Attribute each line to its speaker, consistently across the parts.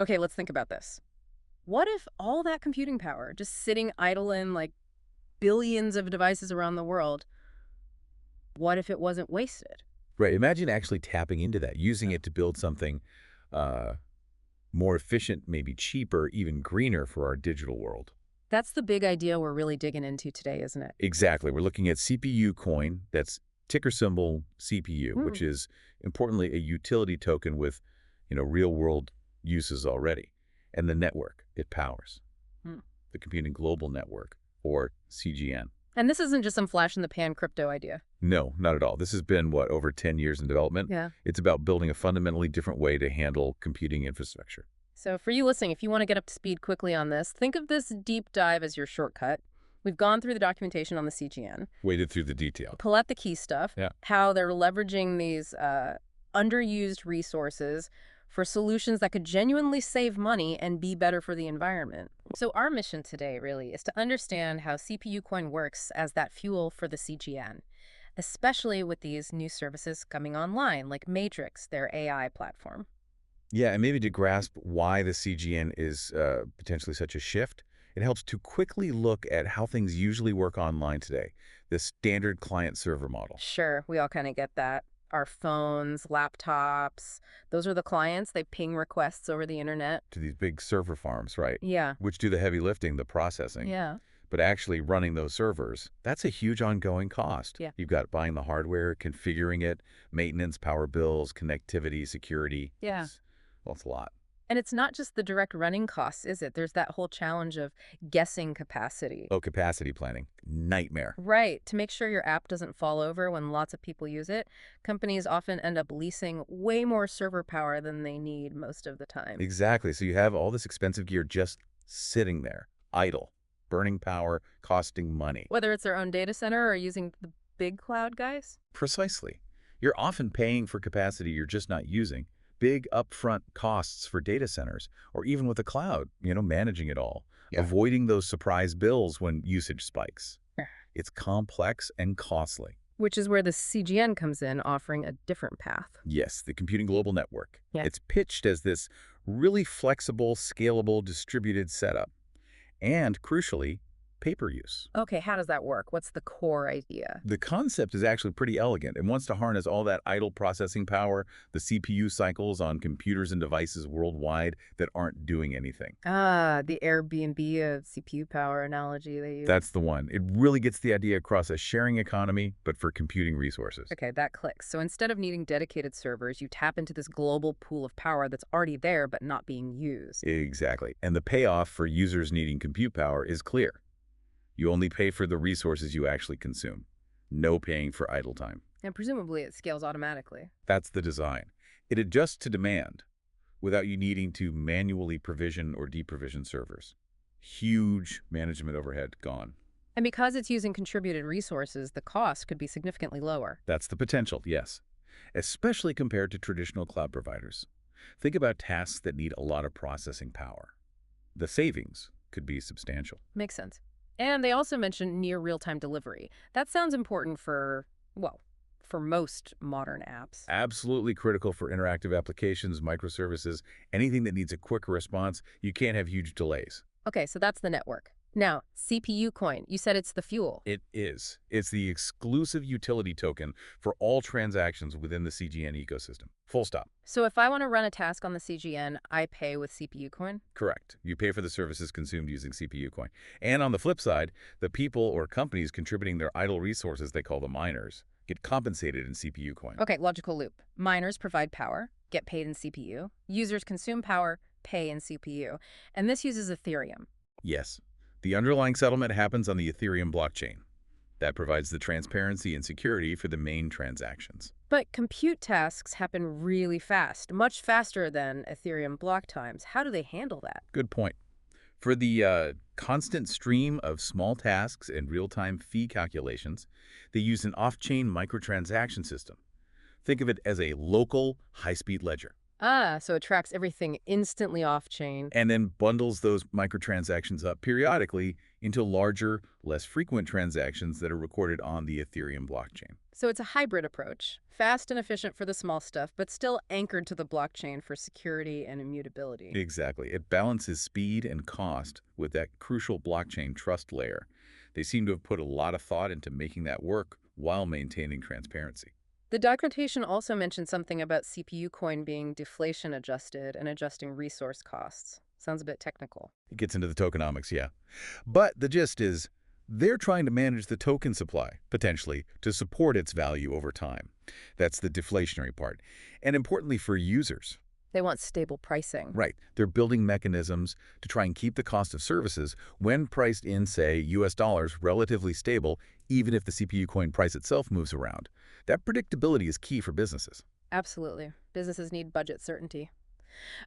Speaker 1: Okay, let's think about this. What if all that computing power just sitting idle in like billions of devices around the world, what if it wasn't wasted?
Speaker 2: Right. Imagine actually tapping into that, using it to build something uh, more efficient, maybe cheaper, even greener for our digital world.
Speaker 1: That's the big idea we're really digging into today, isn't it?
Speaker 2: Exactly. We're looking at CPUcoin, that's ticker symbol CPU,
Speaker 1: Hmm.
Speaker 2: which is importantly a utility token with, real world uses already. And the network it powers,
Speaker 1: Hmm.
Speaker 2: the Computing Global Network, or CGN.
Speaker 1: And this isn't just some flash in the pan crypto idea.
Speaker 2: No, not at all. This has been, what, over 10 years in development?
Speaker 1: Yeah.
Speaker 2: It's about building a fundamentally different way to handle computing infrastructure.
Speaker 1: So for you listening, if you want to get up to speed quickly on this, think of this deep dive as your shortcut. We've gone through the documentation on the CGN,
Speaker 2: Waded through the detail.
Speaker 1: pull out the key stuff,
Speaker 2: Yeah.
Speaker 1: how they're leveraging these underused resources for solutions that could genuinely save money and be better for the environment. So our mission today really is to understand how CPUcoin works as that fuel for the CGN, especially with these new services coming online like Matrix, their AI platform.
Speaker 2: Yeah, and maybe to grasp why the CGN is potentially such a shift, it helps to quickly look at how things usually work online today, the standard client-server model.
Speaker 1: Sure, we all kind of get that. Our phones, laptops, those are the clients. They ping requests over the internet.
Speaker 2: To these big server farms, right?
Speaker 1: Yeah,
Speaker 2: Which do the heavy lifting, the processing.
Speaker 1: yeah,
Speaker 2: But actually running those servers, that's a huge ongoing cost.
Speaker 1: yeah,
Speaker 2: You've got buying the hardware, configuring it, maintenance, power bills, connectivity, security.
Speaker 1: yeah.
Speaker 2: Well, it's a lot.
Speaker 1: And it's not just the direct running costs, is it? There's that whole challenge of guessing capacity.
Speaker 2: Oh, capacity planning. Nightmare.
Speaker 1: Right. To make sure your app doesn't fall over when lots of people use it, companies often end up leasing way more server power than they need most of the time.
Speaker 2: Exactly. So you have all this expensive gear just sitting there, idle, burning power, costing money.
Speaker 1: Whether it's their own data center or using the big cloud guys.
Speaker 2: Precisely. You're often paying for capacity you're just not using. Big upfront costs for data centers, or even with the cloud, managing it all. Yeah. Avoiding those surprise bills when usage spikes.
Speaker 1: Yeah.
Speaker 2: It's complex and costly.
Speaker 1: Which is where the CGN comes in, offering a different path.
Speaker 2: Yes, the Computing Global Network.
Speaker 1: Yeah.
Speaker 2: It's pitched as this really flexible, scalable, distributed setup. And crucially, pay-per-use.
Speaker 1: Okay, how does that work? What's the core idea?
Speaker 2: The concept is actually pretty elegant. It wants to harness all that idle processing power, the CPU cycles on computers and devices worldwide that aren't doing anything.
Speaker 1: Ah, the Airbnb of CPU power analogy they use.
Speaker 2: That's the one. It really gets the idea across a sharing economy, but for computing resources.
Speaker 1: Okay, that clicks. So instead of needing dedicated servers, you tap into this global pool of power that's already there but not being used.
Speaker 2: Exactly. And the payoff for users needing compute power is clear. You only pay for the resources you actually consume. No paying for idle time.
Speaker 1: And presumably it scales automatically.
Speaker 2: That's the design. It adjusts to demand without you needing to manually provision or deprovision servers. Huge management overhead gone.
Speaker 1: And because it's using contributed resources, the cost could be significantly lower.
Speaker 2: That's the potential, yes, especially compared to traditional cloud providers. Think about tasks that need a lot of processing power. The savings could be substantial.
Speaker 1: Makes sense. And they also mentioned near real-time delivery. That sounds important for, well, for most modern apps.
Speaker 2: Absolutely critical for interactive applications, microservices, anything that needs a quick response. You can't have huge delays.
Speaker 1: Okay, so that's the network. Now, CPUcoin, you said it's the fuel.
Speaker 2: It is. It's the exclusive utility token for all transactions within the CGN ecosystem. Full stop.
Speaker 1: So if I want to run a task on the CGN, I pay with CPUcoin?
Speaker 2: Correct. You pay for the services consumed using CPUcoin. And on the flip side, the people or companies contributing their idle resources, they call the miners, get compensated in CPUcoin.
Speaker 1: Okay, logical loop. Miners provide power, get paid in CPU. Users consume power, pay in CPU. And this uses Ethereum.
Speaker 2: Yes. The underlying settlement happens on the Ethereum blockchain. That provides the transparency and security for the main transactions.
Speaker 1: But compute tasks happen really fast, much faster than Ethereum block times. How do they handle that?
Speaker 2: Good point. For the constant stream of small tasks and real-time fee calculations, they use an off-chain microtransaction system. Think of it as a local high-speed ledger.
Speaker 1: Ah, so it tracks everything instantly off-chain.
Speaker 2: and then bundles those microtransactions up periodically into larger, less frequent transactions that are recorded on the Ethereum blockchain.
Speaker 1: So it's a hybrid approach, fast and efficient for the small stuff, but still anchored to the blockchain for security and immutability.
Speaker 2: Exactly. It balances speed and cost with that crucial blockchain trust layer. They seem to have put a lot of thought into making that work while maintaining transparency.
Speaker 1: The documentation also mentioned something about CPUcoin being deflation adjusted and adjusting resource costs. Sounds a bit technical.
Speaker 2: It gets into the tokenomics, yeah. But the gist is, they're trying to manage the token supply, potentially, to support its value over time. That's the deflationary part. And importantly for users,
Speaker 1: They want stable pricing.
Speaker 2: right, they're building mechanisms to try and keep the cost of services when priced in, say, US dollars, relatively stable, even if the CPU coin price itself moves around. That predictability is key for businesses.
Speaker 1: Absolutely. Businesses need budget certainty.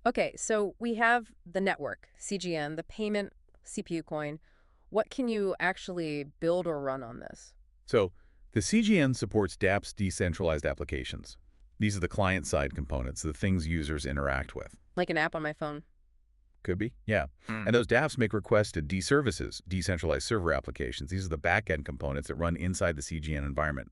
Speaker 1: Okay, so we have the network, CGN, the payment CPU coin. What can you actually build or run on this?
Speaker 2: So, the CGN supports DApps decentralized applications. These are the client-side components, the things users interact with.
Speaker 1: Like an app on my phone.
Speaker 2: Could be, yeah. And those DApps make requests to DServices, decentralized server applications. These are the back-end components that run inside the CGN environment,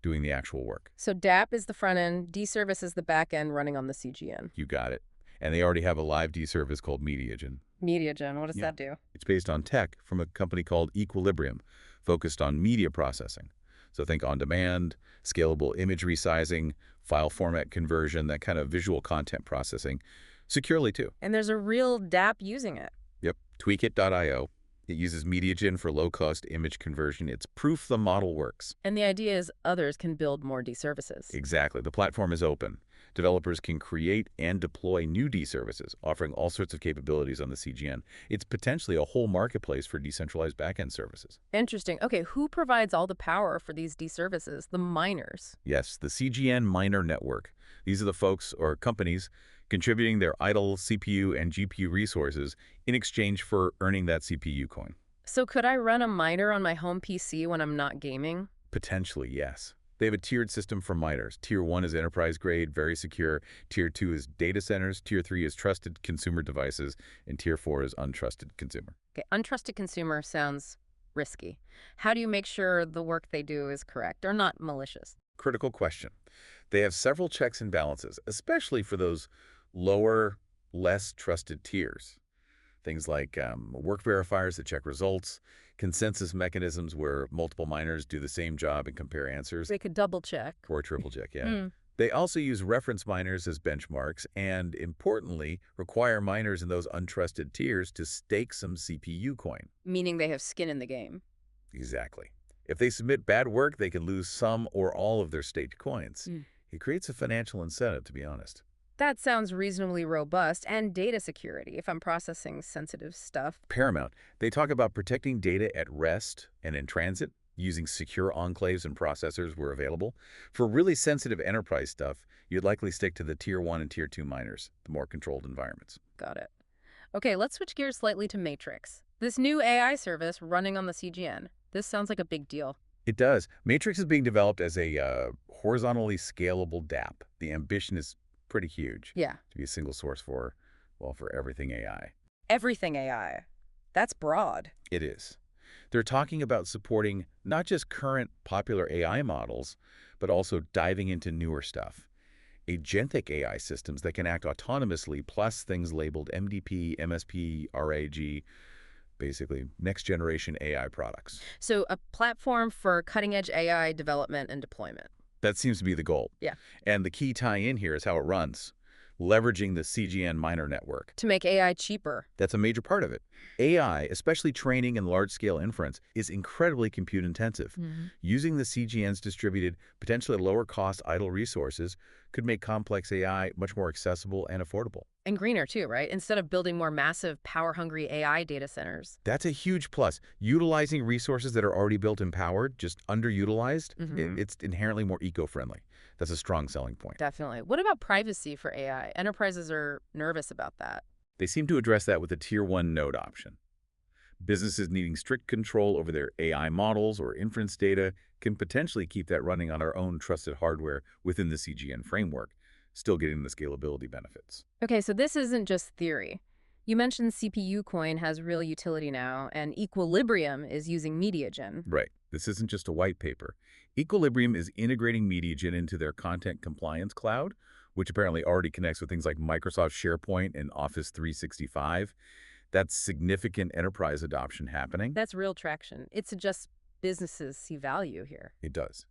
Speaker 2: doing the actual work.
Speaker 1: So DApp is the front end, DService is the back end running on the CGN.
Speaker 2: You got it. And they already have a live DService called MediaGen.
Speaker 1: MediaGen, what does
Speaker 2: Yeah.
Speaker 1: that do?
Speaker 2: It's based on tech from a company called Equilibrium, focused on media processing. So think on-demand, scalable image resizing, file format conversion, that kind of visual content processing, securely too.
Speaker 1: And there's a real DApp using it.
Speaker 2: Yep, tweakit.io. It uses MediaGen for low-cost image conversion. It's proof the model works.
Speaker 1: And the idea is others can build more DServices.
Speaker 2: Exactly. The platform is open. Developers can create and deploy new DServices, offering all sorts of capabilities on the CGN. It's potentially a whole marketplace for decentralized backend services.
Speaker 1: Interesting. Okay, who provides all the power for these DServices? The miners.
Speaker 2: Yes, the CGN Miner Network. These are the folks or companies contributing their idle CPU and GPU resources in exchange for earning that CPU coin.
Speaker 1: So could I run a miner on my home PC when I'm not gaming?
Speaker 2: Potentially, yes. They have a tiered system for miners. Tier 1 is enterprise grade, very secure. Tier 2 is data centers. Tier 3 is trusted consumer devices. And Tier 4 is untrusted consumer.
Speaker 1: Okay, untrusted consumer sounds risky. How do you make sure the work they do is correct or not malicious?
Speaker 2: Critical question. They have several checks and balances, especially for those lower, less trusted tiers. Things like work verifiers that check results, consensus mechanisms where multiple miners do the same job and compare answers,
Speaker 1: They could double check.
Speaker 2: or triple check, yeah.
Speaker 1: Hmm.
Speaker 2: They also use reference miners as benchmarks and, importantly, require miners in those untrusted tiers to stake some CPU coin.
Speaker 1: Meaning they have skin in the game.
Speaker 2: Exactly. If they submit bad work, they can lose some or all of their staked coins.
Speaker 1: Hmm.
Speaker 2: It creates a financial incentive, to be honest.
Speaker 1: That sounds reasonably robust, and data security if I'm processing sensitive stuff.
Speaker 2: Paramount. They talk about protecting data at rest and in transit, using secure enclaves and processors where available. For really sensitive enterprise stuff, you'd likely stick to the Tier 1 and Tier 2 miners, the more controlled environments.
Speaker 1: Got it. Okay, let's switch gears slightly to Matrix. This new AI service running on the CGN. This sounds like a big deal.
Speaker 2: It does. Matrix is being developed as a horizontally scalable DApp. The ambition is pretty huge
Speaker 1: Yeah.
Speaker 2: to be a single source for, well, for everything AI.
Speaker 1: Everything AI. That's broad.
Speaker 2: It is. They're talking about supporting not just current popular AI models, but also diving into newer stuff. Agentic AI systems that can act autonomously, plus things labeled MDP, MSP, RAG, basically next-generation AI products.
Speaker 1: So a platform for cutting-edge AI development and deployment.
Speaker 2: That seems to be the goal.
Speaker 1: Yeah.
Speaker 2: And the key tie-in here is how it runs, leveraging the CGN miner network.
Speaker 1: To make AI cheaper.
Speaker 2: That's a major part of it. AI, especially training and large-scale inference, is incredibly compute-intensive. Using the CGN's distributed, potentially lower-cost idle resources could make complex AI much more accessible and affordable.
Speaker 1: And greener too, right? Instead of building more massive, power-hungry AI data centers.
Speaker 2: That's a huge plus. Utilizing resources that are already built and powered, just underutilized, it's inherently more eco-friendly. That's a strong selling point.
Speaker 1: Definitely. What about privacy for AI? Enterprises are nervous about that.
Speaker 2: They seem to address that with the Tier 1 node option. Businesses needing strict control over their AI models or inference data can potentially keep that running on our own trusted hardware within the CGN framework, still getting the scalability benefits.
Speaker 1: Okay, so this isn't just theory. You mentioned CPUcoin has real utility now, and Equilibrium is using MediaGen.
Speaker 2: Right. This isn't just a white paper. Equilibrium is integrating MediaGen into their content compliance cloud, which apparently already connects with things like Microsoft SharePoint and Office 365. That's significant enterprise adoption happening.
Speaker 1: That's real traction. It suggests businesses see value here.
Speaker 2: It does.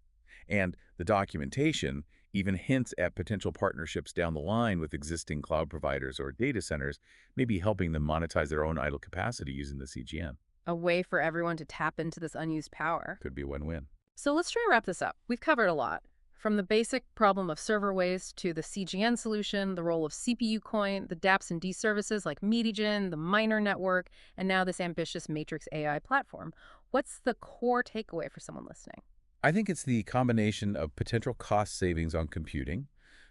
Speaker 2: And the documentation even hints at potential partnerships down the line with existing cloud providers or data centers, maybe helping them monetize their own idle capacity using the CGN.
Speaker 1: A way for everyone to tap into this unused power.
Speaker 2: Could be a win-win.
Speaker 1: So let's try to wrap this up. We've covered a lot. From the basic problem of server waste to the CGN solution, the role of CPUcoin, the DApps and DServices like MediaGen, the miner network, and now this ambitious Matrix AI platform. What's the core takeaway for someone listening?
Speaker 2: I think it's the combination of potential cost savings on computing,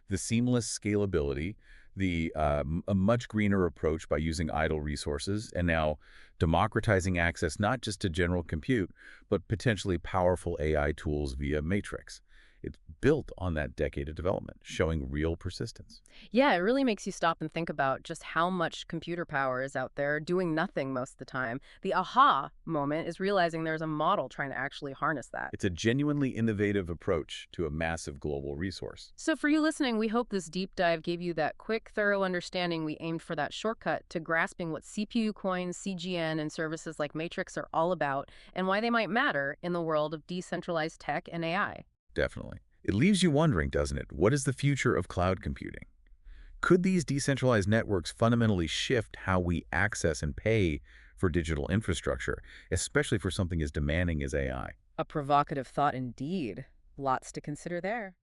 Speaker 2: the seamless scalability, a much greener approach by using idle resources, and now democratizing access not just to general compute, but potentially powerful AI tools via Matrix. It's built on that decade of development, showing real persistence.
Speaker 1: Yeah, it really makes you stop and think about just how much computer power is out there doing nothing most of the time. The aha moment is realizing there's a model trying to actually harness that.
Speaker 2: It's a genuinely innovative approach to a massive global resource.
Speaker 1: So for you listening, we hope this deep dive gave you that quick, thorough understanding we aimed for, that shortcut to grasping what CPUcoin, CGN, and services like Matrix are all about and why they might matter in the world of decentralized tech and AI.
Speaker 2: Definitely. It leaves you wondering, doesn't it? What is the future of cloud computing? Could these decentralized networks fundamentally shift how we access and pay for digital infrastructure, especially for something as demanding as AI?
Speaker 1: A provocative thought indeed. Lots to consider there.